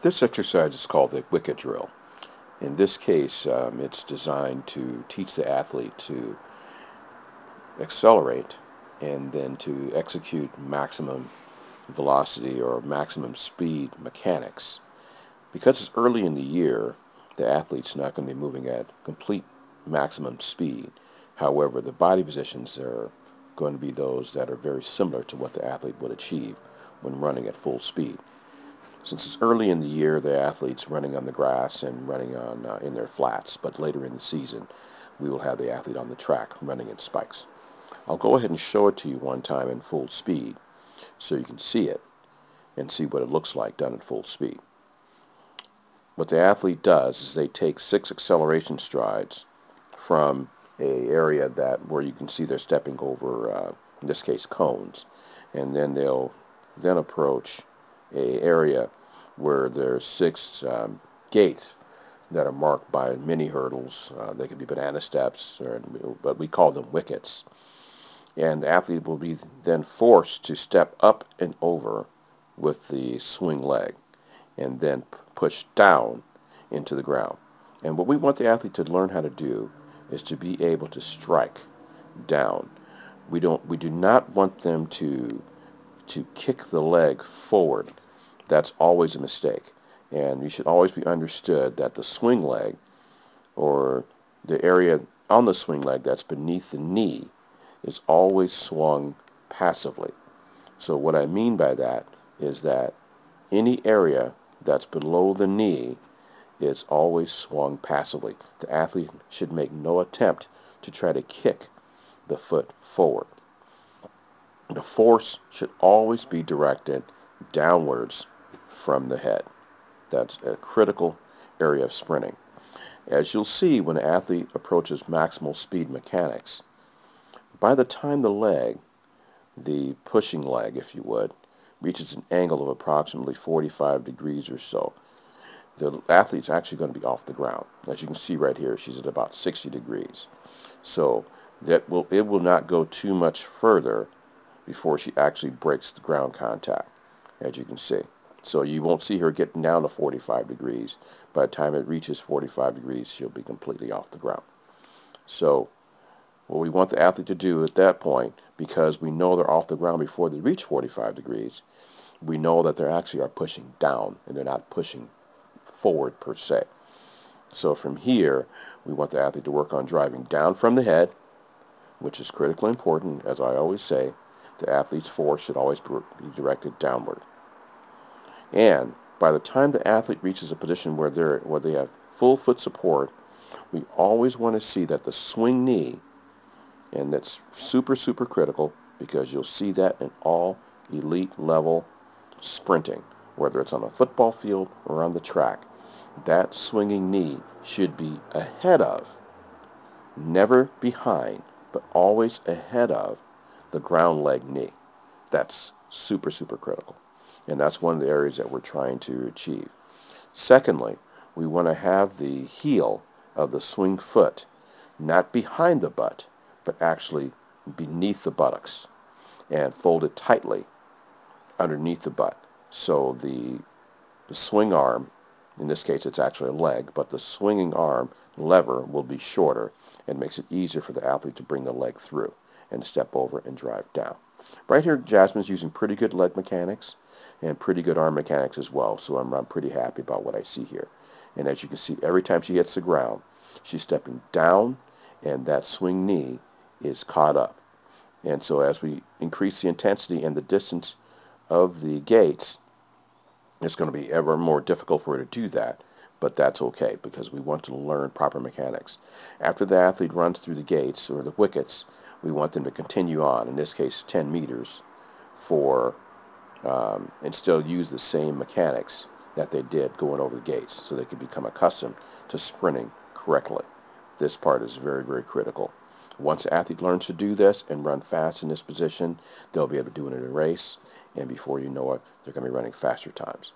This exercise is called the Wicket drill. In this case, it's designed to teach the athlete to accelerate and then to execute maximum velocity or maximum speed mechanics. Because it's early in the year, the athlete's not going to be moving at complete maximum speed. However, the body positions are going to be those that are very similar to what the athlete would achieve when running at full speed. Since it's early in the year, the athlete's running on the grass and running on in their flats, but later in the season, we will have the athlete on the track running in spikes. I'll go ahead and show it to you one time in full speed so you can see it and see what it looks like done in full speed. What the athlete does is they take 6 acceleration strides from a area that where you can see they're stepping over, in this case, cones, and then they'll then approach a area where there's 6 gates that are marked by mini hurdles. They could be banana steps, but we call them wickets. And the athlete will be then forced to step up and over with the swing leg and then push down into the ground. And what we want the athlete to learn how to do is to be able to strike down. We do not want them to kick the leg forward. That's always a mistake. And you should always be understood that the swing leg, or the area on the swing leg that's beneath the knee, is always swung passively. So what I mean by that is that any area that's below the knee is always swung passively. The athlete should make no attempt to try to kick the foot forward. The force should always be directed downwards from the head. That's a critical area of sprinting. As you'll see when an athlete approaches maximal speed mechanics, by the time the leg, the pushing leg if you would, reaches an angle of approximately 45 degrees or so, the athlete's actually going to be off the ground. As you can see right here, she's at about 60 degrees. So it will not go too much further before she actually breaks the ground contact, as you can see. So you won't see her getting down to 45 degrees. By the time it reaches 45 degrees, she'll be completely off the ground. So what we want the athlete to do at that point, because we know they're off the ground before they reach 45 degrees, we know that they actually are pushing down and they're not pushing forward per se. So from here, we want the athlete to work on driving down from the head, which is critically important. As I always say, the athlete's force should always be directed downward. And by the time the athlete reaches a position where they have full foot support, we always want to see that the swing knee, and that's super, super critical because you'll see that in all elite level sprinting, whether it's on a football field or on the track, that swinging knee should be ahead of, never behind, but always ahead of the ground leg knee. That's super, super critical. And that's one of the areas that we're trying to achieve. Secondly, we want to have the heel of the swing foot not behind the butt, but actually beneath the buttocks and folded tightly underneath the butt. So the swing arm, in this case it's actually a leg, but the swinging arm lever will be shorter and makes it easier for the athlete to bring the leg through and step over and drive down. Right here, Jasmine's using pretty good leg mechanics and pretty good arm mechanics as well, so I'm pretty happy about what I see here. And as you can see, every time she hits the ground, she's stepping down, and that swing knee is caught up. And so as we increase the intensity and the distance of the gates, it's going to be ever more difficult for her to do that, but that's okay because we want to learn proper mechanics. After the athlete runs through the gates or the wickets, we want them to continue on, in this case 10 meters, and still use the same mechanics that they did going over the gates so they could become accustomed to sprinting correctly. This part is very, very critical. Once the athlete learns to do this and run fast in this position, they'll be able to do it in a race, and before you know it, they're going to be running faster times.